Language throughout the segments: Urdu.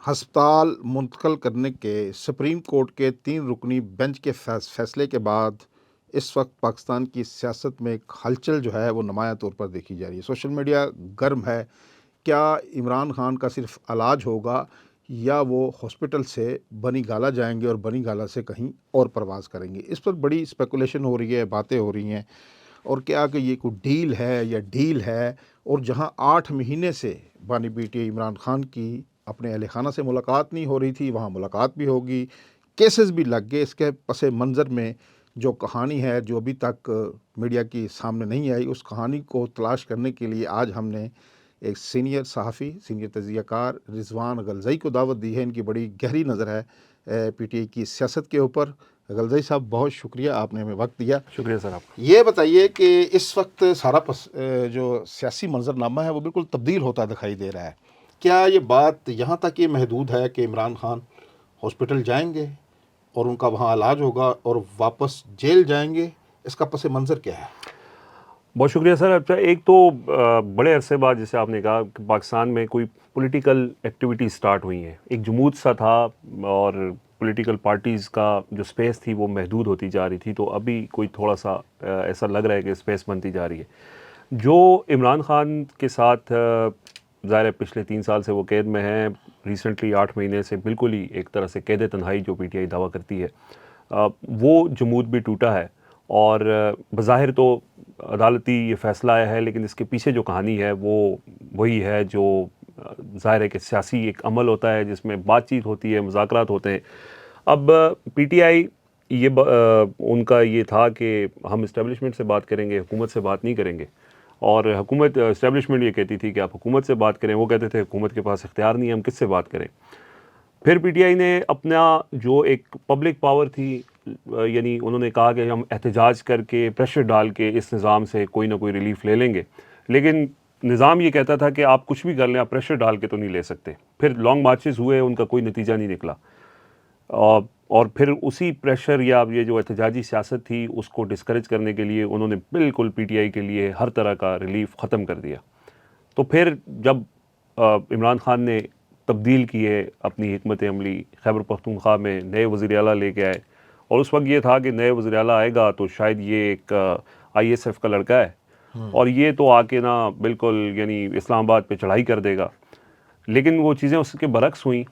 ہسپتال منتقل کرنے کے سپریم کورٹ کے 3 رکنی بینچ کے فیصلے کے بعد اس وقت پاکستان کی سیاست میں ایک ہلچل جو ہے وہ نمایاں طور پر دیکھی جا رہی ہے. سوشل میڈیا گرم ہے. کیا عمران خان کا صرف علاج ہوگا یا وہ ہاسپٹل سے بنی گالا جائیں گے اور بنی گالا سے کہیں اور پرواز کریں گے؟ اس پر بڑی اسپیکولیشن ہو رہی ہے، باتیں ہو رہی ہیں. اور کیا کہ یہ کوئی ڈیل ہے یا ڈیل ہے؟ اور جہاں 8 مہینے سے بانی پی ٹی عمران خان کی اپنے اہل خانہ سے ملاقات نہیں ہو رہی تھی، وہاں ملاقات بھی ہوگی، کیسز بھی لگ گئے. اس کے پس منظر میں جو کہانی ہے جو ابھی تک میڈیا کی سامنے نہیں آئی، اس کہانی کو تلاش کرنے کے لیے آج ہم نے ایک سینئر صحافی، سینئر تجزیہ کار رضوان غلزئی کو دعوت دی ہے. ان کی بڑی گہری نظر ہے پی ٹی آئی کی سیاست کے اوپر. غلزئی صاحب، بہت شکریہ، آپ نے ہمیں وقت دیا. شکریہ سر آپ کا. یہ بتائیے کہ اس وقت سارا جو سیاسی منظرنامہ ہے وہ بالکل تبدیل ہوتا دکھائی دے رہا ہے. کیا یہ بات یہاں تک یہ محدود ہے کہ عمران خان ہاسپٹل جائیں گے اور ان کا وہاں علاج ہوگا اور واپس جیل جائیں گے؟ اس کا پس منظر کیا ہے؟ بہت شکریہ سر. اچھا، ایک تو بڑے عرصے بعد جیسے آپ نے کہا کہ پاکستان میں کوئی پولیٹیکل ایکٹیویٹی سٹارٹ ہوئی ہیں. ایک جمود سا تھا اور پولیٹیکل پارٹیز کا جو سپیس تھی وہ محدود ہوتی جا رہی تھی. تو ابھی کوئی تھوڑا سا ایسا لگ رہا ہے کہ سپیس بنتی جا رہی ہے. جو عمران خان کے ساتھ ظاہر ہے پچھلے 3 سال سے وہ قید میں ہیں، ریسنٹلی 8 مہینے سے بالکل ہی ایک طرح سے قید تنہائی جو پی ٹی آئی دعویٰ کرتی ہے، وہ جمود بھی ٹوٹا ہے. اور بظاہر تو عدالتی یہ فیصلہ آیا ہے، لیکن اس کے پیچھے جو کہانی ہے وہ وہی ہے جو ظاہر ہے کہ سیاسی ایک عمل ہوتا ہے جس میں بات چیت ہوتی ہے، مذاکرات ہوتے ہیں. اب پی ٹی آئی یہ ان کا یہ تھا کہ ہم اسٹیبلشمنٹ سے بات کریں گے، حکومت سے بات نہیں کریں گے. اور حکومت اسٹیبلشمنٹ یہ کہتی تھی کہ آپ حکومت سے بات کریں، وہ کہتے تھے حکومت کے پاس اختیار نہیں ہے، ہم کس سے بات کریں. پھر پی ٹی آئی نے اپنا جو ایک پبلک پاور تھی، یعنی انہوں نے کہا کہ ہم احتجاج کر کے پریشر ڈال کے اس نظام سے کوئی نہ کوئی ریلیف لے لیں گے. لیکن نظام یہ کہتا تھا کہ آپ کچھ بھی کر لیں، آپ پریشر ڈال کے تو نہیں لے سکتے. پھر لانگ مارچز ہوئے، ان کا کوئی نتیجہ نہیں نکلا. اور پھر اسی پریشر یا یہ جو احتجاجی سیاست تھی اس کو ڈسکریج کرنے کے لیے انہوں نے بالکل پی ٹی آئی کے لیے ہر طرح کا ریلیف ختم کر دیا. تو پھر جب عمران خان نے تبدیل کیے اپنی حکمت عملی، خیبر پختونخوا میں نئے وزیر اعلیٰ لے کے آئے. اور اس وقت یہ تھا کہ نئے وزیر اعلیٰ آئے گا تو شاید یہ ایک آئی ایس ایف کا لڑکا ہے اور یہ تو آ کے نا بالکل یعنی اسلام آباد پہ چڑھائی کر دے گا. لیکن وہ چیزیں اس کے برعکس ہوئیں.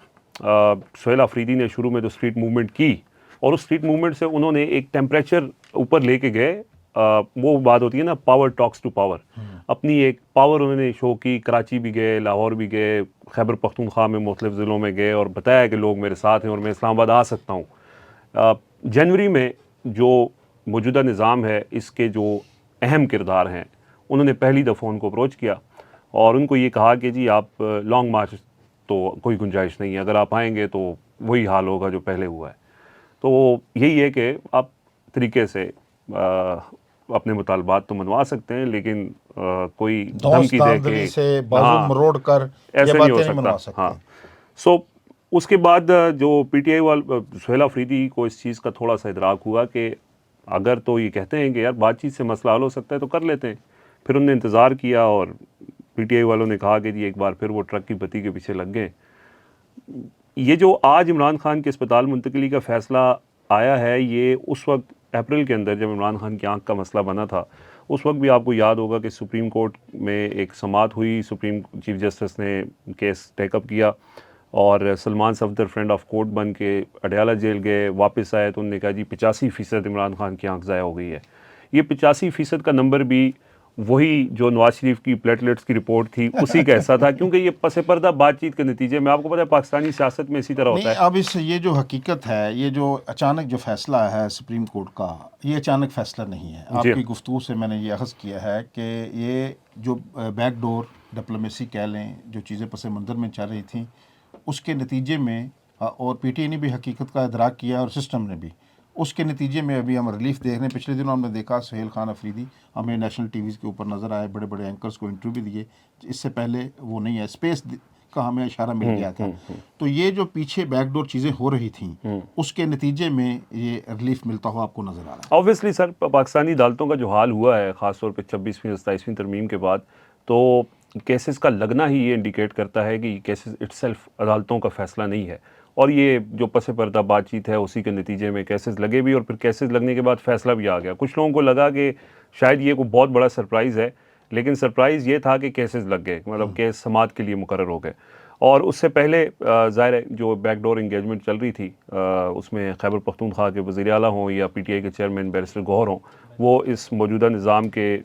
سہیل آفریدی نے شروع میں تو اسٹریٹ موومنٹ کی اور اس اسٹریٹ موومنٹ سے انہوں نے ایک ٹیمپریچر اوپر لے کے گئے. وہ بات ہوتی ہے نا، پاور ٹاکس ٹو پاور. اپنی ایک پاور انہوں نے شو کی. کراچی بھی گئے، لاہور بھی گئے، خیبر پختونخوا میں مختلف ضلعوں میں گئے اور بتایا کہ لوگ میرے ساتھ ہیں اور میں اسلام آباد آ سکتا ہوں. جنوری میں جو موجودہ نظام ہے اس کے جو اہم کردار ہیں انہوں نے پہلی دفعہ ان کو اپروچ کیا اور ان کو یہ کہا کہ جی آپ لانگ مارچ تو کوئی گنجائش نہیں ہے، اگر آپ آئیں گے تو وہی حال ہوگا جو پہلے ہوا ہے. تو یہی ہے کہ آپ طریقے سے اپنے مطالبات تو منوا سکتے ہیں لیکن کوئی دھمکی دے کے سے بازو مروڑ کر یہ ایسے نہیں ہو باتیں نہیں سکتا. منوا ہاں. سکتے. اس کے بعد جو P T I Sohail Afridi کو اس چیز کا تھوڑا سا ادراک ہوا کہ اگر تو یہ کہتے ہیں کہ یار بات چیت سے مسئلہ حل ہو سکتا ہے تو کر لیتے ہیں. پھر انہوں نے انتظار کیا اور پی ٹی آئی والوں نے کہا کہ جی ایک بار پھر وہ ٹرک کی بتی کے پیچھے لگ گئے. یہ جو آج عمران خان کے اسپتال منتقلی کا فیصلہ آیا ہے، یہ اس وقت اپریل کے اندر جب عمران خان کی آنکھ کا مسئلہ بنا تھا اس وقت بھی آپ کو یاد ہوگا کہ سپریم کورٹ میں ایک سماعت ہوئی. سپریم چیف جسٹس نے کیس ٹیک اپ کیا اور Salman Safdar friend of court بن کے اڈیالہ جیل گئے. واپس آئے تو انہوں نے کہا جی 85% عمران خان کی آنکھ ضائع ہو گئی ہے. یہ 85% کا نمبر بھی وہی جو نواز شریف کی پلیٹلیٹس کی رپورٹ تھی اسی کا حصہ تھا، کیونکہ یہ پس پردہ بات چیت کے نتیجے میں آپ کو پتہ ہے پاکستانی سیاست میں اسی طرح ہوتا نہیں، ہے. اب یہ جو حقیقت ہے، یہ جو اچانک جو فیصلہ ہے سپریم کورٹ کا، یہ اچانک فیصلہ نہیں ہے. آپ کی گفتگو سے میں نے یہ اخذ کیا ہے کہ یہ جو بیک ڈور ڈپلومیسی کہہ لیں، جو چیزیں پس منظر میں چل رہی تھیں اس کے نتیجے میں، اور پی ٹی آئی نے بھی حقیقت کا ادراک کیا اور سسٹم نے بھی، اس کے نتیجے میں ابھی ہم ریلیف دیکھ رہے ہیں. پچھلے دنوں ہم نے دیکھا سہیل خان آفریدی ہمیں نیشنل ٹی ویز کے اوپر نظر آئے، بڑے بڑے اینکرز کو انٹرویو بھی دیے. اس سے پہلے وہ نہیں ہے، اسپیس کا ہمیں اشارہ مل گیا تھا. تو یہ جو پیچھے بیک ڈور چیزیں ہو رہی تھیں اس کے نتیجے میں یہ ریلیف ملتا ہوا آپ کو نظر آ رہا ہے. آبویسلی سر، پاکستانی عدالتوں کا جو حال ہوا ہے خاص طور پہ 26ویں 27ویں ترمیم کے بعد، تو کیسز کا لگنا ہی یہ انڈیکیٹ کرتا ہے کہ یہ کیسز اٹ سیلف عدالتوں کا فیصلہ نہیں ہے، اور یہ جو پس پردہ بات چیت ہے اسی کے نتیجے میں کیسز لگے بھی، اور پھر کیسز لگنے کے بعد فیصلہ بھی آ گیا۔ کچھ لوگوں کو لگا کہ شاید یہ کوئی بہت بڑا سرپرائز ہے، لیکن سرپرائز یہ تھا کہ کیسز لگ گئے، مطلب کیس سماعت کے لیے مقرر ہو گئے۔ اور اس سے پہلے ظاہر ہے جو بیک ڈور انگیجمنٹ چل رہی تھی، اس میں خیبر پختونخوا کے وزیر اعلیٰ ہوں یا پی ٹی آئی کے چیئرمین بیرسٹر گوہر ہوں، وہ اس موجودہ نظام کے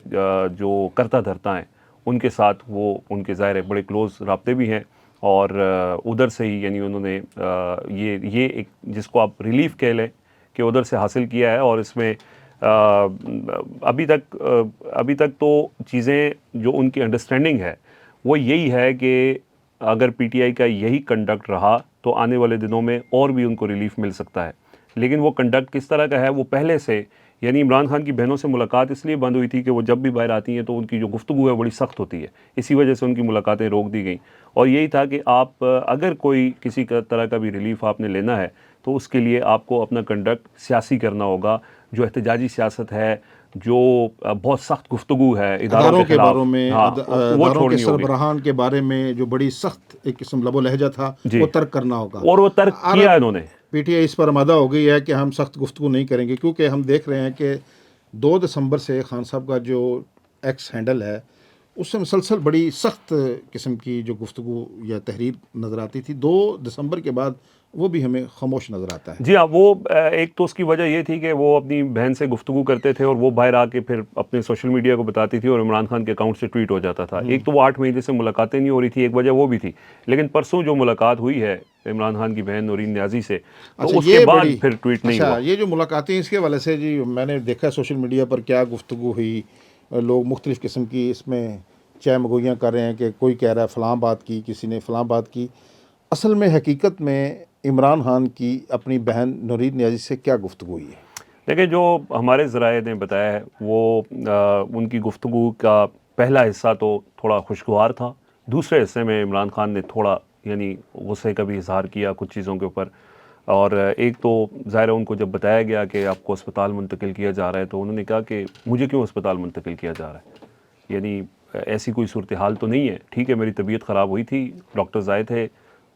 جو کرتا دھرتا ہیں ان کے ساتھ وہ ان کے ظاہر ہے بڑے کلوز رابطے بھی ہیں، اور ادھر سے ہی یعنی انہوں نے یہ ایک جس کو آپ ریلیف کہہ لیں کہ ادھر سے حاصل کیا ہے۔ اور اس میں ابھی تک تو چیزیں جو ان کی انڈرسٹینڈنگ ہے وہ یہی ہے کہ اگر پی ٹی آئی کا یہی کنڈکٹ رہا تو آنے والے دنوں میں اور بھی ان کو ریلیف مل سکتا ہے، لیکن وہ کنڈکٹ کس طرح کا ہے وہ پہلے سے، یعنی عمران خان کی بہنوں سے ملاقات اس لیے بند ہوئی تھی کہ وہ جب بھی باہر آتی ہیں تو ان کی جو گفتگو ہے بڑی سخت ہوتی ہے، اسی وجہ سے ان کی ملاقاتیں روک دی گئیں، اور یہی تھا کہ آپ اگر کوئی کسی طرح کا بھی ریلیف آپ نے لینا ہے تو اس کے لیے آپ کو اپنا کنڈکٹ سیاسی کرنا ہوگا، جو احتجاجی سیاست ہے، جو بہت سخت گفتگو ہے اداروں کے خلاف، باروں میں ہاں وہ اداروں کے چھوڑنی ہوگی سربراہان کے بارے میں جو بڑی سخت ایک قسم لب و لہجہ تھا جی، وہ ترک کرنا ہوگا۔ اور وہ ترک کیا انہوں نے۔ پی ٹی آئی اس پر آمادہ ہو گئی ہے کہ ہم سخت گفتگو نہیں کریں گے، کیونکہ ہم دیکھ رہے ہیں کہ 2 دسمبر سے خان صاحب کا جو ایکس ہینڈل ہے اس سے مسلسل بڑی سخت قسم کی جو گفتگو یا تحریر نظر آتی تھی۔ 2 دسمبر کے بعد وہ بھی ہمیں خاموش نظر آتا ہے۔ جی ہاں، وہ ایک تو اس کی وجہ یہ تھی کہ وہ اپنی بہن سے گفتگو کرتے تھے اور وہ باہر آ کے پھر اپنے سوشل میڈیا کو بتاتی تھی اور عمران خان کے اکاؤنٹ سے ٹویٹ ہو جاتا تھا۔ ایک تو وہ 8 مہینے سے ملاقاتیں نہیں ہو رہی تھی، ایک وجہ وہ بھی تھی، لیکن پرسوں جو ملاقات ہوئی ہے عمران خان کی بہن نورین نیازی سے تو اس کے بعد پھر ٹویٹ نہیں ہوا۔ یہ جو ملاقاتیں اس کے حوالے سے جی میں نے دیکھا سوشل میڈیا پر کیا گفتگو ہوئی، لوگ مختلف قسم کی اس میں چائے مگوئیاں کر رہے ہیں کہ کوئی کہہ رہا ہے فلاں بات کی، کسی نے فلاں بات کی۔ اصل میں حقیقت میں عمران خان کی اپنی بہن نورین نیازی سے کیا گفتگو ہوئی ہے؟ دیکھیں، جو ہمارے ذرائع نے بتایا ہے وہ ان کی گفتگو کا پہلا حصہ تو تھوڑا خوشگوار تھا، دوسرے حصے میں عمران خان نے تھوڑا یعنی غصے کا بھی اظہار کیا کچھ چیزوں کے اوپر، اور ایک تو ظاہر ان کو جب بتایا گیا کہ آپ کو اسپتال منتقل کیا جا رہا ہے تو انہوں نے کہا کہ مجھے کیوں اسپتال منتقل کیا جا رہا ہے، یعنی ایسی کوئی صورتحال تو نہیں ہے، ٹھیک ہے میری طبیعت خراب ہوئی تھی، ڈاکٹرز آئے تھے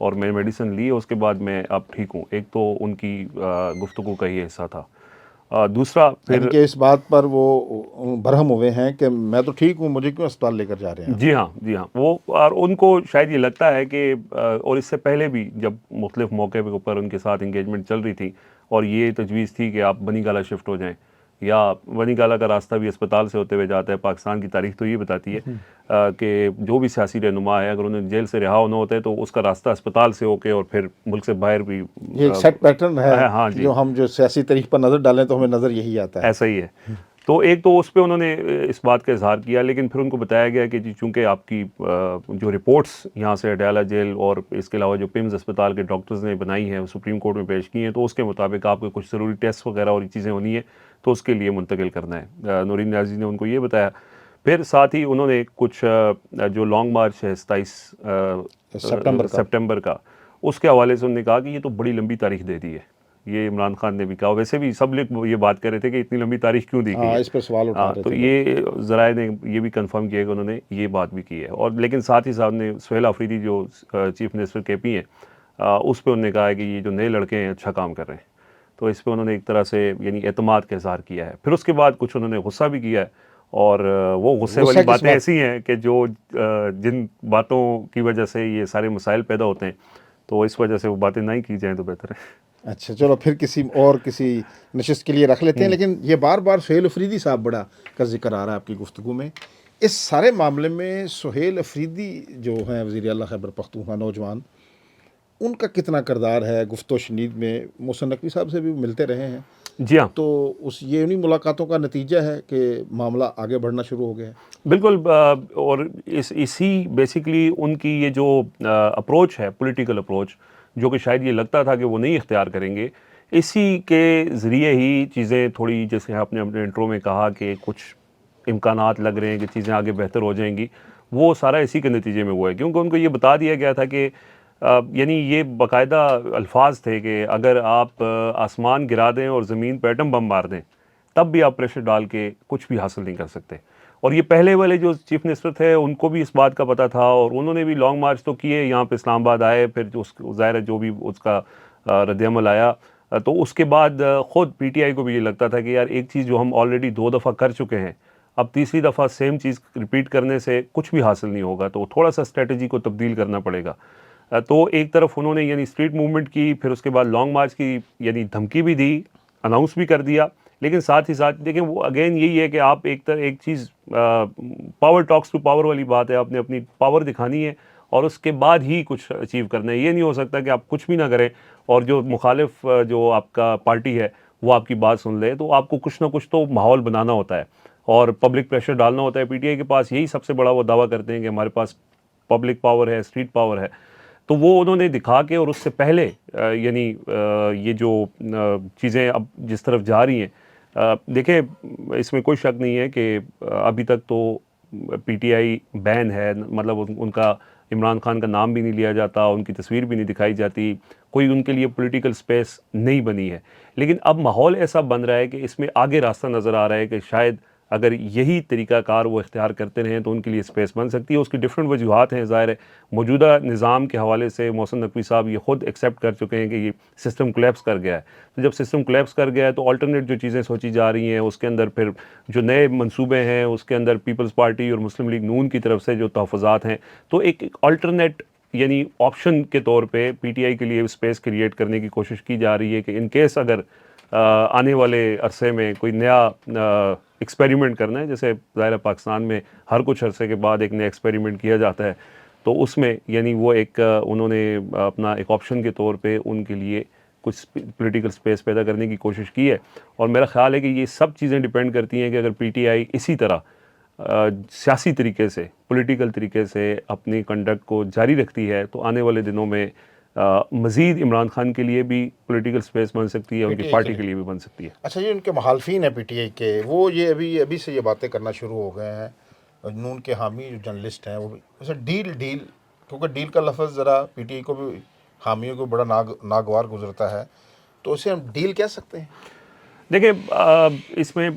اور میں میڈیسن لی، اس کے بعد میں اب ٹھیک ہوں۔ ایک تو ان کی گفتگو کا یہ حصہ تھا۔ دوسرا پھر یعنی کہ اس بات پر وہ برہم ہوئے ہیں کہ میں تو ٹھیک ہوں، مجھے کیوں اسپتال لے کر جا رہے ہیں؟ جی ہاں وہ، اور ان کو شاید یہ لگتا ہے کہ اور اس سے پہلے بھی جب مختلف موقع کے اوپر ان کے ساتھ انگیجمنٹ چل رہی تھی اور یہ تجویز تھی کہ آپ بنی گالہ شفٹ ہو جائیں، یا بنی گالہ کا راستہ بھی اسپتال سے ہوتے ہوئے جاتا ہے، پاکستان کی تاریخ تو یہ بتاتی ہے کہ جو بھی سیاسی رہنما ہے اگر انہیں جیل سے رہا ہونا ہوتا ہے تو اس کا راستہ اسپتال سے ہو کے اور پھر ملک سے باہر بھی، یہ ایک سیٹ پیٹرن ہے ہاں جی، جو ہم جو سیاسی تاریخ پر نظر ڈالیں تو ہمیں نظر یہی آتا ہے۔ ایسا ہی ہے۔ تو ایک تو اس پہ انہوں نے اس بات کا اظہار کیا، لیکن پھر ان کو بتایا گیا کہ جی چونکہ آپ کی جو رپورٹس یہاں سے اڈیالہ جیل اور اس کے علاوہ جو پمز اسپتال کے ڈاکٹرز نے بنائی ہیں سپریم کورٹ میں پیش کی ہیں، تو اس کے مطابق آپ کو کچھ ضروری ٹیسٹ وغیرہ اور چیزیں ہونی ہیں تو اس کے لیے منتقل کرنا ہے۔ نورین نیازی نے ان کو یہ بتایا۔ پھر ساتھ ہی انہوں نے کچھ جو لانگ مارچ ہے 27 سپٹمبر کا، اس کے حوالے سے انہوں نے کہا کہ یہ تو بڑی لمبی تاریخ دے دی ہے، یہ عمران خان نے بھی کہا، ویسے بھی سب لوگ یہ بات کر رہے تھے کہ اتنی لمبی تاریخ کیوں دی گئی ہے، اس پر سوال اٹھا رہے تو تھے۔ یہ ذرائع نے یہ بھی کنفرم کیا کہ انہوں نے یہ بات بھی کی ہے۔ اور لیکن ساتھ ہی ساتھ نے سہیل آفریدی جو چیف منسٹر کے پی ہیں، اس پہ انہوں نے کہا ہے کہ یہ جو نئے لڑکے ہیں اچھا کام کر رہے ہیں، تو اس پہ انہوں نے ایک طرح سے یعنی اعتماد کا اظہار کیا ہے۔ پھر اس کے بعد کچھ انہوں نے غصہ بھی کیا ہے، اور وہ غصے والی باتیں ایسی ہیں کہ جو جن باتوں کی وجہ سے یہ سارے مسائل پیدا ہوتے ہیں، تو اس وجہ سے وہ باتیں نہ ہی کی جائیں تو بہتر ہے۔ اچھا چلو پھر کسی نشست کے لیے رکھ لیتے ہیں، لیکن یہ بار بار سہیل آفریدی صاحب بڑا کا ذکر آ رہا ہے آپ کی گفتگو میں۔ اس سارے معاملے میں سہیل آفریدی جو ہیں وزیر اعلیٰ خیبر پختونخوا نوجوان، ان کا کتنا کردار ہے گفت و شنید میں؟ محسن نقوی صاحب سے بھی ملتے رہے ہیں، جی ہاں، تو یہ انہی ملاقاتوں کا نتیجہ ہے کہ معاملہ آگے بڑھنا شروع ہو گیا ہے؟ بالکل، اور اسی بیسیکلی ان کی یہ جو اپروچ ہے، پولیٹیکل اپروچ، جو کہ شاید یہ لگتا تھا کہ وہ نہیں اختیار کریں گے، اسی کے ذریعے ہی چیزیں تھوڑی، جیسے آپ نے اپنے انٹرو میں کہا کہ کچھ امکانات لگ رہے ہیں کہ چیزیں آگے بہتر ہو جائیں گی، وہ سارا اسی کے نتیجے میں ہوا ہے، کیونکہ ان کو یہ بتا دیا گیا تھا کہ یعنی یہ باقاعدہ الفاظ تھے کہ اگر آپ آسمان گرا دیں اور زمین پہ ایٹم بم مار دیں تب بھی آپ پریشر ڈال کے کچھ بھی حاصل نہیں کر سکتے۔ اور یہ پہلے والے جو چیف منسٹر تھے ان کو بھی اس بات کا پتہ تھا، اور انہوں نے بھی لانگ مارچ تو کیے، یہاں پہ اسلام آباد آئے، پھر جو ظاہر ہے جو بھی اس کا رد عمل آیا، تو اس کے بعد خود پی ٹی آئی کو بھی یہ لگتا تھا کہ یار ایک چیز جو ہم آلریڈی 2 دفعہ کر چکے ہیں، اب تیسری دفعہ سیم چیز ریپیٹ کرنے سے کچھ بھی حاصل نہیں ہوگا، تو تھوڑا سا اسٹریٹجی کو تبدیل کرنا پڑے گا۔ تو ایک طرف انہوں نے یعنی اسٹریٹ موومنٹ کی، پھر اس کے بعد لانگ مارچ کی، یعنی دھمکی بھی دی، اناؤنس بھی کر دیا، لیکن ساتھ ہی ساتھ دیکھیں وہ اگین یہی ہے کہ آپ ایک چیز پاور ٹاکس ٹو پاور والی بات ہے، آپ نے اپنی پاور دکھانی ہے اور اس کے بعد ہی کچھ اچیو کرنا ہے۔ یہ نہیں ہو سکتا کہ آپ کچھ بھی نہ کریں اور جو مخالف جو آپ کا پارٹی ہے وہ آپ کی بات سن لے، تو آپ کو کچھ نہ کچھ تو ماحول بنانا ہوتا ہے اور پبلک پریشر ڈالنا ہوتا ہے۔ پی ٹی آئی کے پاس یہی سب سے بڑا وہ دعویٰ کرتے ہیں کہ ہمارے پاس پبلک پاور ہے، اسٹریٹ پاور ہے، تو وہ انہوں نے دکھا کے، اور اس سے پہلے یعنی یہ جو چیزیں اب جس طرف جا رہی ہیں، دیکھیں اس میں کوئی شک نہیں ہے کہ ابھی تک تو پی ٹی آئی بین ہے، مطلب ان کا عمران خان کا نام بھی نہیں لیا جاتا، ان کی تصویر بھی نہیں دکھائی جاتی، کوئی ان کے لیے پولیٹیکل سپیس نہیں بنی ہے۔ لیکن اب ماحول ایسا بن رہا ہے کہ اس میں آگے راستہ نظر آ رہا ہے کہ شاید اگر یہی طریقہ کار وہ اختیار کرتے رہیں تو ان کے لیے سپیس بن سکتی ہے۔ اس کی ڈفرینٹ وجوہات ہیں، ظاہر ہے موجودہ نظام کے حوالے سے محسن نقوی صاحب یہ خود ایکسیپٹ کر چکے ہیں کہ یہ سسٹم کولیپس کر گیا ہے، تو جب سسٹم کولیپس کر گیا ہے تو آلٹرنیٹ جو چیزیں سوچی جا رہی ہیں اس کے اندر پھر جو نئے منصوبے ہیں، اس کے اندر پیپلز پارٹی اور مسلم لیگ نون کی طرف سے جو تحفظات ہیں، تو ایک آلٹرنیٹ یعنی آپشن کے طور پہ پی ٹی آئی کے لیے اسپیس کریٹ کرنے کی کوشش کی جا رہی ہے کہ ان کیس اگر آنے والے عرصے میں کوئی نیا ایکسپیریمنٹ کرنا ہے، جیسے ظاہر پاکستان میں ہر کچھ عرصے کے بعد ایک نیا ایکسپیریمنٹ کیا جاتا ہے، تو اس میں یعنی وہ ایک انہوں نے اپنا ایک آپشن کے طور پہ ان کے لیے کچھ پولیٹیکل سپیس پیدا کرنے کی کوشش کی ہے۔ اور میرا خیال ہے کہ یہ سب چیزیں ڈیپینڈ کرتی ہیں کہ اگر پی ٹی آئی اسی طرح سیاسی طریقے سے، پولیٹیکل طریقے سے اپنی کنڈکٹ کو جاری رکھتی ہے تو آنے والے دنوں میں مزید عمران خان کے لیے بھی پولیٹیکل سپیس بن سکتی ہے، ان کی پارٹی کے لیے بھی بن سکتی ہے۔ اچھا، یہ ان کے مخالفین ہیں پی ٹی آئی کے، وہ یہ ابھی سے یہ باتیں کرنا شروع ہو گئے ہیں، نون کے حامی جو جرنلسٹ ہیں وہ بھی ویسے ڈیل کیونکہ ڈیل کا لفظ ذرا پی ٹی آئی کو بھی حامیوں کو بڑا ناگوار گزرتا ہے، تو اسے ہم ڈیل کہہ سکتے ہیں؟ دیکھیں اس میں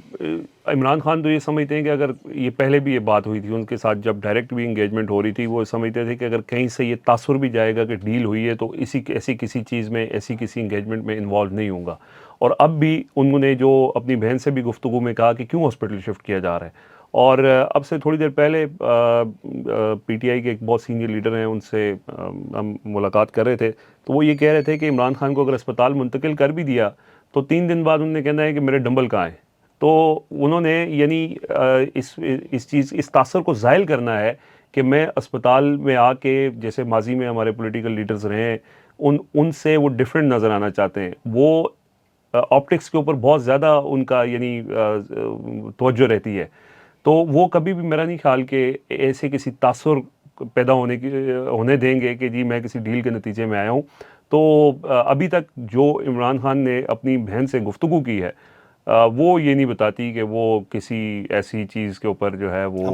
عمران خان تو یہ سمجھتے ہیں کہ اگر یہ پہلے بھی یہ بات ہوئی تھی ان کے ساتھ جب ڈائریکٹ بھی انگیجمنٹ ہو رہی تھی، وہ سمجھتے تھے کہ اگر کہیں سے یہ تاثر بھی جائے گا کہ ڈیل ہوئی ہے تو ایسی کسی چیز میں، ایسی کسی انگیجمنٹ میں انوالو نہیں ہوں گا۔ اور اب بھی انہوں نے جو اپنی بہن سے بھی گفتگو میں کہا کہ کیوں ہاسپٹل شفٹ کیا جا رہا ہے، اور اب سے تھوڑی دیر پہلے پی ٹی آئی کے ایک بہت سینئر لیڈر ہیں، ان سے ہم ملاقات کر رہے تھے، تو وہ یہ کہہ رہے تھے کہ عمران خان کو اگر اسپتال منتقل کر بھی دیا تو 3 دن بعد انہوں نے کہنا ہے کہ میرے ڈمبل کہاں ہیں۔ تو انہوں نے یعنی اس تاثر کو زائل کرنا ہے کہ میں اسپتال میں آ کے، جیسے ماضی میں ہمارے پولیٹیکل لیڈرز رہے ہیں، ان سے وہ ڈیفرنٹ نظر آنا چاہتے ہیں، وہ آپٹکس کے اوپر بہت زیادہ ان کا یعنی توجہ رہتی ہے، تو وہ کبھی بھی میرا نہیں خیال کہ ایسے کسی تاثر پیدا ہونے دیں گے کہ جی میں کسی ڈیل کے نتیجے میں آیا ہوں۔ تو ابھی تک جو عمران خان نے اپنی بہن سے گفتگو کی ہے وہ یہ نہیں بتاتی کہ وہ کسی ایسی چیز کے اوپر جو ہے وہ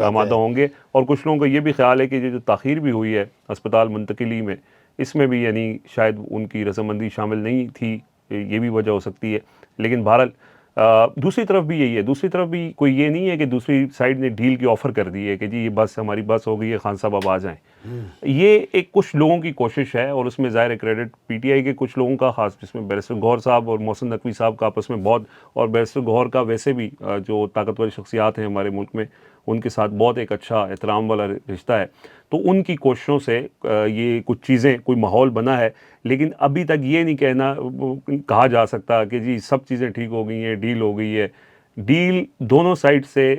آمادہ ہوں گے، اور کچھ لوگوں کا یہ بھی خیال ہے کہ یہ جو تاخیر بھی ہوئی ہے اسپتال منتقلی میں، اس میں بھی یعنی شاید ان کی رضامندی شامل نہیں تھی، یہ بھی وجہ ہو سکتی ہے۔ لیکن بہرحال دوسری طرف بھی یہی ہے، دوسری طرف بھی کوئی یہ نہیں ہے کہ دوسری سائڈ نے ڈیل کی آفر کر دی ہے کہ جی یہ بس ہماری بس ہو گئی ہے، خان صاحب اب آ جائیں۔ یہ ایک کچھ لوگوں کی کوشش ہے، اور اس میں ظاہر کریڈٹ پی ٹی آئی کے کچھ لوگوں کا، خاص جس میں بیرسٹر گوہر صاحب اور محسن نقوی صاحب کا آپس میں بہت، اور بیرسٹر گوہر کا ویسے بھی جو طاقتور شخصیات ہیں ہمارے ملک میں ان کے ساتھ بہت ایک اچھا احترام والا رشتہ ہے، تو ان کی کوششوں سے یہ کچھ چیزیں، کوئی ماحول بنا ہے۔ لیکن ابھی تک یہ نہیں کہا جا سکتا کہ جی سب چیزیں ٹھیک ہو گئی ہیں، ڈیل ہو گئی ہے۔ ڈیل دونوں سائڈ سے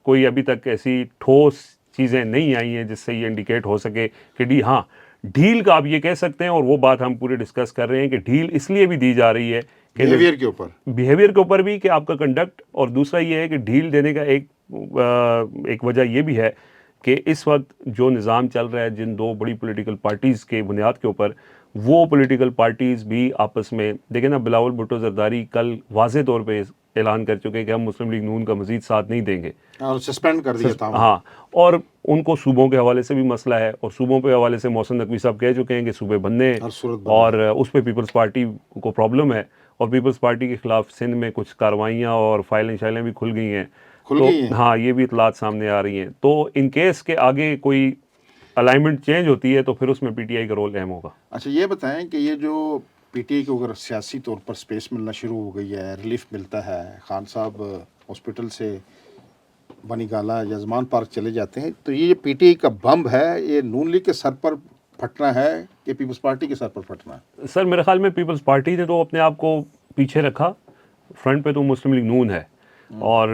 کوئی ابھی تک ایسی ٹھوس چیزیں نہیں آئی ہیں جس سے یہ انڈیکیٹ ہو سکے کہ ہاں ڈیل کا آپ یہ کہہ سکتے ہیں، اور وہ بات ہم پورے ڈسکس کر رہے ہیں کہ ڈیل اس لیے بھی دی جا رہی ہے کہ بیہیویئر کے اوپر بھی، کہ آپ کا کنڈکٹ، اور دوسرا یہ ہے کہ ڈیل دینے کا ایک وجہ یہ بھی ہے کہ اس وقت جو نظام چل رہا ہے جن 2 بڑی پولیٹیکل پارٹیز کے بنیاد کے اوپر، وہ پولیٹیکل پارٹیز بھی آپس میں، دیکھیں نا بلاول بھٹو زرداری کل واضح طور پہ اعلان کر چکے کہ ہم مسلم لیگ نون کا مزید ساتھ نہیں دیں گے، سسپینڈ کر دیا تھا۔ ہاں، اور ان کو صوبوں کے حوالے سے بھی مسئلہ ہے، اور صوبوں کے حوالے سے محسن نقوی صاحب کہہ چکے ہیں کہ صوبے بننے ہیں، اور اس پہ پیپلز پارٹی کو پرابلم ہے، اور پیپلز پارٹی کے خلاف سندھ میں کچھ کاروائیاں اور فائلیں بھی کھل گئی ہیں۔ کھل تو گئی ہیں. ہاں یہ بھی اطلاعات سامنے آ رہی ہیں. تو ان کیس کہ آگے کوئی الائنمنٹ چینج ہوتی ہے تو پھر اس میں پی ٹی آئی کا رول اہم ہوگا. اچھا یہ بتائیں کہ یہ جو پی ٹی آئی کو اگر سیاسی طور پر سپیس ملنا شروع ہو گئی ہے, ریلیف ملتا ہے, خان صاحب ہاسپٹل سے بنی گالا یا زمان پارک چلے جاتے ہیں, تو یہ پی ٹی آئی کا بم ہے, یہ نون لیگ کے سر پر پھٹنا ہے کہ پیپلز پارٹی کے سر پر پھٹنا ہے؟ سر میرے خیال میں پیپلز پارٹی نے تو اپنے آپ کو پیچھے رکھا, فرنٹ پہ تو مسلم لیگ نون ہے. اور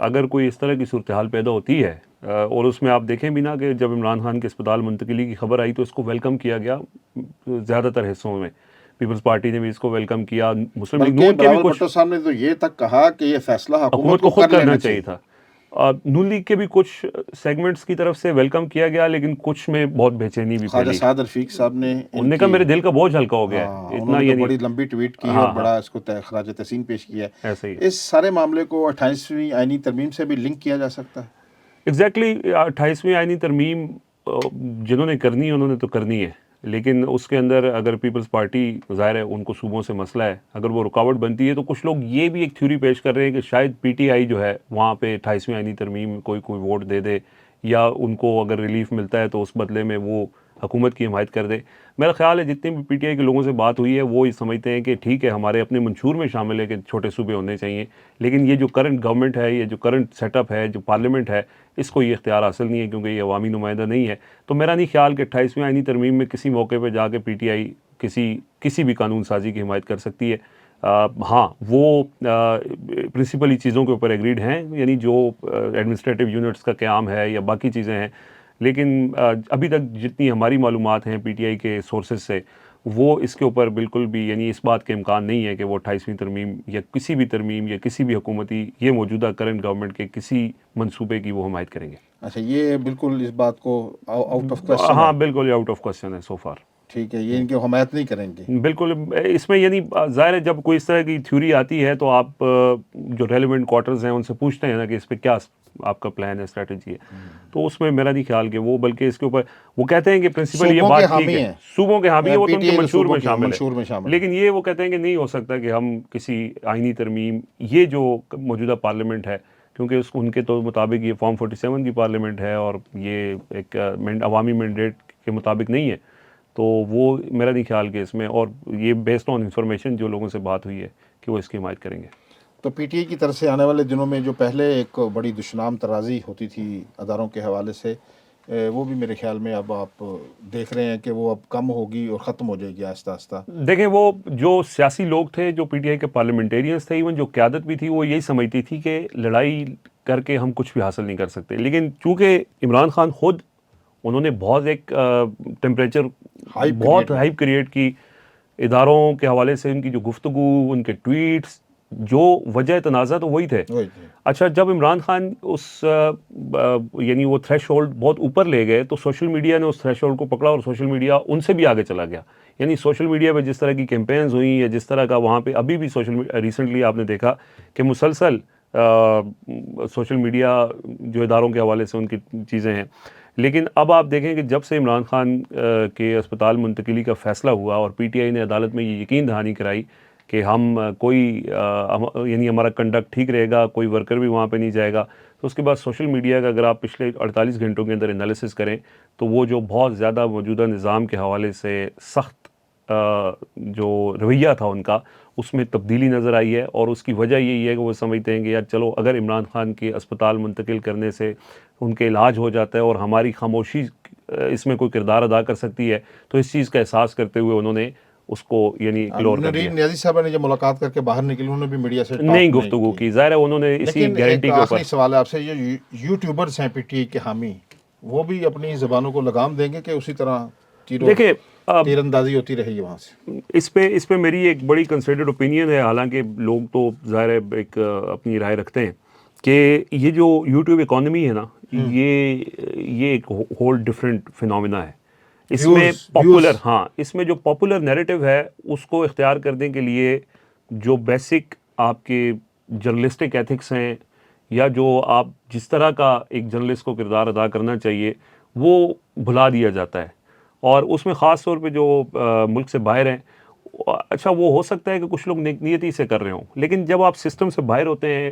اگر کوئی اس طرح کی صورتحال پیدا ہوتی ہے اور اس میں آپ دیکھیں بھی نا کہ جب عمران خان کے اسپتال منتقلی کی خبر آئی تو اس کو ویلکم کیا گیا زیادہ تر حصوں میں. پیپلز پارٹی نے بھی اس کو ویلکم کیا, مسلم لیگ بلکہ نون کے بھی بلاول کچھ بھٹو صاحب نے تو یہ تک کہا کہ یہ فیصلہ حکومت کو خود کرنا چاہیے تھا. نون لیگ کے بھی کچھ سیگمنٹس کی طرف سے ویلکم کیا گیا, لیکن کچھ میں بہت بے چینی بھی خواجہ پھیلی. سعد رفیق صاحب نے انہوں نے کہا میرے دل کا بوجھ ہلکا ہو گیا ہاں ہے انہوں اتنا, نے تو یعنی بڑی لمبی ٹویٹ کی اور بڑا اس کو خراج تحسین پیش کیا. ایسے ہی اس سارے معاملے کو 28ویں آئینی ترمیم سے بھی لنک کیا جا سکتا ہے. ایگزیکٹلی 28ویں آئینی ترمیم جنہوں نے کرنی ہے انہوں نے تو کرنی ہے, لیکن اس کے اندر اگر پیپلز پارٹی ظاہر ہے ان کو صوبوں سے مسئلہ ہے, اگر وہ رکاوٹ بنتی ہے تو کچھ لوگ یہ بھی ایک تھیوری پیش کر رہے ہیں کہ شاید پی ٹی آئی جو ہے وہاں پہ 28ویں آئینی ترمیم کوئی ووٹ دے دے, یا ان کو اگر ریلیف ملتا ہے تو اس بدلے میں وہ حکومت کی حمایت کر دے. میرا خیال ہے جتنی بھی پی ٹی آئی کے لوگوں سے بات ہوئی ہے وہ یہ سمجھتے ہیں کہ ٹھیک ہے ہمارے اپنے منشور میں شامل ہے کہ چھوٹے صوبے ہونے چاہیے, لیکن یہ جو کرنٹ گورنمنٹ ہے, یہ جو کرنٹ سیٹ اپ ہے, جو پارلیمنٹ ہے, اس کو یہ اختیار حاصل نہیں ہے کیونکہ یہ عوامی نمائندہ نہیں ہے. تو میرا نہیں خیال کہ 28ویں آئینی ترمیم میں کسی موقع پہ جا کے پی ٹی آئی کسی بھی قانون سازی کی حمایت کر سکتی ہے. ہاں وہ پرنسپلی چیزوں کے اوپر ایگریڈ ہیں, یعنی جو ایڈمنسٹریٹو یونٹس کا قیام ہے یا باقی چیزیں ہیں, لیکن ابھی تک جتنی ہماری معلومات ہیں پی ٹی آئی کے سورسز سے وہ اس کے اوپر بالکل بھی, یعنی اس بات کے امکان نہیں ہے کہ وہ 28ویں ترمیم یا کسی بھی ترمیم یا کسی بھی حکومتی یہ موجودہ کرنٹ گورنمنٹ کے کسی منصوبے کی وہ حمایت کریں گے. اچھا یہ بالکل اس بات کو آؤٹ آف کوشچن ہاں ہے. بالکل آؤٹ آف کوشچن ہے سو فار. ٹھیک ہے, یہ ان کی حمایت نہیں کریں گے. بالکل اس میں یعنی ظاہر ہے جب کوئی اس طرح کی تھیوری آتی ہے تو آپ جو ریلیونٹ کوارٹرز ہیں ان سے پوچھتے ہیں نا کہ اس پہ کیا آپ کا پلان ہے, اسٹریٹجی ہے, تو اس میں میرا نہیں خیال کہ وہ, بلکہ اس کے اوپر وہ کہتے ہیں کہ پرنسپل یہ بات ٹھیک ہے, صوبوں کے حامی ہے, وہ تو ان کے منشور میں شامل ہے, لیکن یہ وہ کہتے ہیں کہ نہیں ہو سکتا کہ ہم کسی آئینی ترمیم, یہ جو موجودہ پارلیمنٹ ہے کیونکہ ان کے تو مطابق یہ فارم 47 کی پارلیمنٹ ہے اور یہ ایک عوامی مینڈیٹ کے مطابق نہیں ہے, تو وہ میرا نہیں خیال کہ اس میں, اور یہ بیسڈ آن انفارمیشن جو لوگوں سے بات ہوئی ہے کہ وہ اس کی حمایت کریں گے. تو پی ٹی آئی کی طرف سے آنے والے دنوں میں جو پہلے ایک بڑی دشنام ترازی ہوتی تھی اداروں کے حوالے سے, وہ بھی میرے خیال میں اب آپ دیکھ رہے ہیں کہ وہ اب کم ہوگی اور ختم ہو جائے گی آہستہ آہستہ. دیکھیں وہ جو سیاسی لوگ تھے, جو پی ٹی آئی کے پارلیمنٹیرینز تھے, ایون جو قیادت بھی تھی, وہ یہی سمجھتی تھی کہ لڑائی کر کے ہم کچھ بھی حاصل نہیں کر سکتے, لیکن چونکہ عمران خان خود انہوں نے بہت ایک ٹیمپریچر بہت ہائپ کریٹ کی اداروں کے حوالے سے, ان کی جو گفتگو, ان کے ٹویٹس, جو وجہ تنازع تو وہی تھے. اچھا جب عمران خان اس یعنی وہ تھریش ہولڈ بہت اوپر لے گئے تو سوشل میڈیا نے اس تھریش ہولڈ کو پکڑا اور سوشل میڈیا ان سے بھی آگے چلا گیا. یعنی سوشل میڈیا پہ جس طرح کی کیمپینز ہوئیں یا جس طرح کا وہاں پہ ابھی بھی ریسنٹلی آپ نے دیکھا کہ مسلسل سوشل میڈیا جو اداروں کے حوالے سے ان کی چیزیں ہیں. لیکن اب آپ دیکھیں کہ جب سے عمران خان کے اسپتال منتقلی کا فیصلہ ہوا اور پی ٹی آئی نے عدالت میں یہ یقین دہانی کرائی کہ ہم کوئی یعنی ہمارا کنڈکٹ ٹھیک رہے گا, کوئی ورکر بھی وہاں پہ نہیں جائے گا, تو اس کے بعد سوشل میڈیا کا اگر آپ پچھلے 48 گھنٹوں کے اندر انالیسس کریں تو وہ جو بہت زیادہ موجودہ نظام کے حوالے سے سخت جو رویہ تھا ان کا, اس میں تبدیلی نظر آئی ہے. اور اس کی وجہ یہی ہے کہ وہ سمجھتے ہیں کہ یار چلو اگر عمران خان کے اسپتال منتقل کرنے سے ان کے علاج ہو جاتا ہے اور ہماری خاموشی اس میں کوئی کردار ادا کر سکتی ہے, تو اس چیز کا احساس کرتے ہوئے انہوں نے اس کو یعنی اگنور کر دیا. نیازی صاحبہ نے جب ملاقات کر کے باہر نکلی انہوں نے بھی میڈیا سے نہیں گفتگو کی, ظاہر ہے انہوں نے اسی گارنٹی کے اوپر. آخری سوال ہے آپ سے, یہ یوٹیوبرز ہیں پی ٹی آئی کے حامی, وہ بھی اپنی زبانوں کو لگام دیں گے کہ اسی طرح دیکھیں تیر اندازی ہوتی رہے گی وہاں سے؟ اس پہ میری ایک بڑی کنسیڈرڈ اوپینین ہے, حالانکہ لوگ تو ظاہر ہے ایک اپنی رائے رکھتے ہیں کہ یہ جو یوٹیوب اکانومی ہے نا, یہ ایک ہول ڈفرینٹ فینومینا ہے. اس میں اس میں جو پاپولر نیریٹو ہے اس کو اختیار کرنے کے لیے جو بیسک آپ کے جرنلسٹک ایتھکس ہیں یا جو آپ جس طرح کا ایک جرنلسٹ کو کردار ادا کرنا چاہیے وہ بھلا دیا جاتا ہے. اور اس میں خاص طور پہ جو ملک سے باہر ہیں, اچھا وہ ہو سکتا ہے کہ کچھ لوگ نیک نیتی سے کر رہے ہوں, لیکن جب آپ سسٹم سے باہر ہوتے ہیں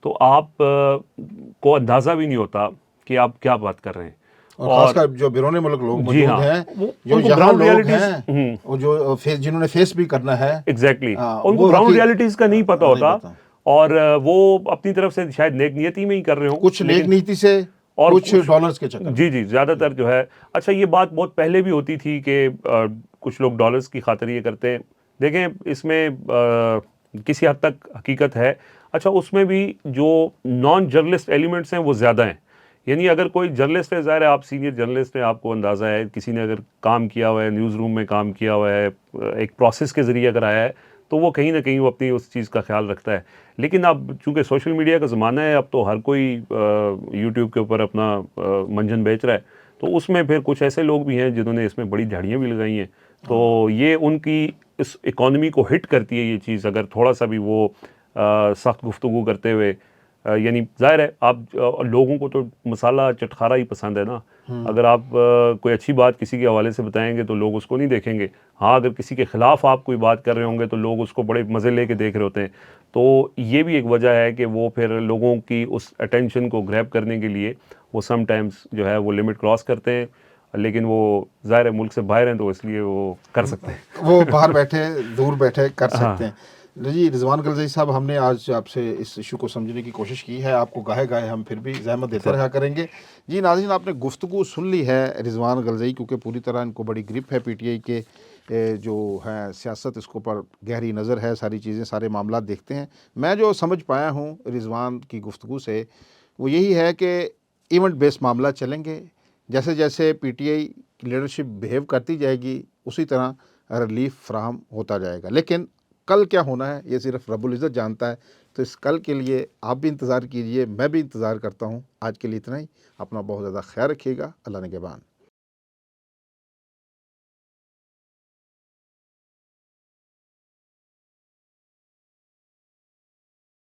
تو آپ کو اندازہ بھی نہیں ہوتا کہ آپ کیا بات کر رہے ہیں. اور خاص کر جو بیرون ملک لوگ جی موجود ہاں، ہیں، جو ان کو یہاں گراؤنڈ لوگ ریالٹیز ہیں، وہ جو جنہوں نے فیس بھی کرنا ہے، ایگزیکٹلی ان کو وہ گراؤنڈ ریالٹیز کا نہیں پتہ نہیں ہوتا، پتا. اور وہ اپنی طرف سے شاید نیک نیتی میں ہی کر رہے ہوں، کچھ نیک لیکن نیتی سے، اور کچھ کچھ ڈالرز کے چکر میں. جی جی زیادہ تر جو ہے. اچھا یہ بات بہت پہلے بھی ہوتی تھی کہ کچھ لوگ ڈالرز کی خاطر یہ کرتے ہیں. دیکھیں اس میں کسی حد تک حقیقت ہے. اچھا اس میں بھی جو نان جرنلسٹ ایلیمنٹس ہیں وہ زیادہ ہیں. یعنی اگر کوئی جرنلسٹ ہے، ظاہر ہے آپ سینئر جرنلسٹ ہیں، آپ کو اندازہ ہے، کسی نے اگر کام کیا ہوا ہے، نیوز روم میں کام کیا ہوا ہے، ایک پروسیس کے ذریعے اگر آیا ہے، تو وہ کہیں نہ کہیں وہ اپنی اس چیز کا خیال رکھتا ہے. لیکن اب چونکہ سوشل میڈیا کا زمانہ ہے، اب تو ہر کوئی یوٹیوب کے اوپر اپنا منجن بیچ رہا ہے. تو اس میں پھر کچھ ایسے لوگ بھی ہیں جنہوں نے اس میں بڑی جھاڑیاں بھی لگائی ہیں. تو یہ ان کی اس اکانومی کو ہٹ کرتی ہے یہ چیز، اگر تھوڑا سا بھی وہ سخت گفتگو کرتے ہوئے. یعنی ظاہر ہے آپ لوگوں کو تو مسالہ چٹخارا ہی پسند ہے نا. اگر آپ کوئی اچھی بات کسی کے حوالے سے بتائیں گے تو لوگ اس کو نہیں دیکھیں گے. ہاں اگر کسی کے خلاف آپ کوئی بات کر رہے ہوں گے تو لوگ اس کو بڑے مزے لے کے دیکھ رہے ہوتے ہیں. تو یہ بھی ایک وجہ ہے کہ وہ پھر لوگوں کی اس اٹینشن کو گریب کرنے کے لیے وہ سم ٹائمز جو ہے وہ لمٹ کراس کرتے ہیں. لیکن وہ ظاہر ہے ملک سے باہر ہیں تو اس لیے وہ کر سکتے ہیں. وہ باہر بیٹھے، دور بیٹھے کر ہاں سکتے ہیں. جی رضوان غلزئی صاحب، ہم نے آج آپ سے اس ایشو کو سمجھنے کی کوشش کی ہے. آپ کو گاہے گاہے ہم پھر بھی زحمت دیتے رہا کریں گے. جی ناظرین، آپ نے گفتگو سن لی ہے رضوان غلزئی، کیونکہ پوری طرح ان کو بڑی گرپ ہے پی ٹی آئی کے جو ہے سیاست، اس کو پر گہری نظر ہے، ساری چیزیں، سارے معاملات دیکھتے ہیں. میں جو سمجھ پایا ہوں رضوان کی گفتگو سے وہ یہی ہے کہ ایونٹ بیس معاملہ چلیں گے. جیسے جیسے پی ٹی آئی کی لیڈرشپ بیہیو کرتی جائے گی اسی طرح ریلیف فراہم ہوتا جائے گا. لیکن کل کیا ہونا ہے یہ صرف رب العزت جانتا ہے. تو اس کل کے لیے آپ بھی انتظار کیجئے، میں بھی انتظار کرتا ہوں. آج کے لیے اتنا ہی. اپنا بہت زیادہ خیال رکھیے گا. اللہ نگہبان.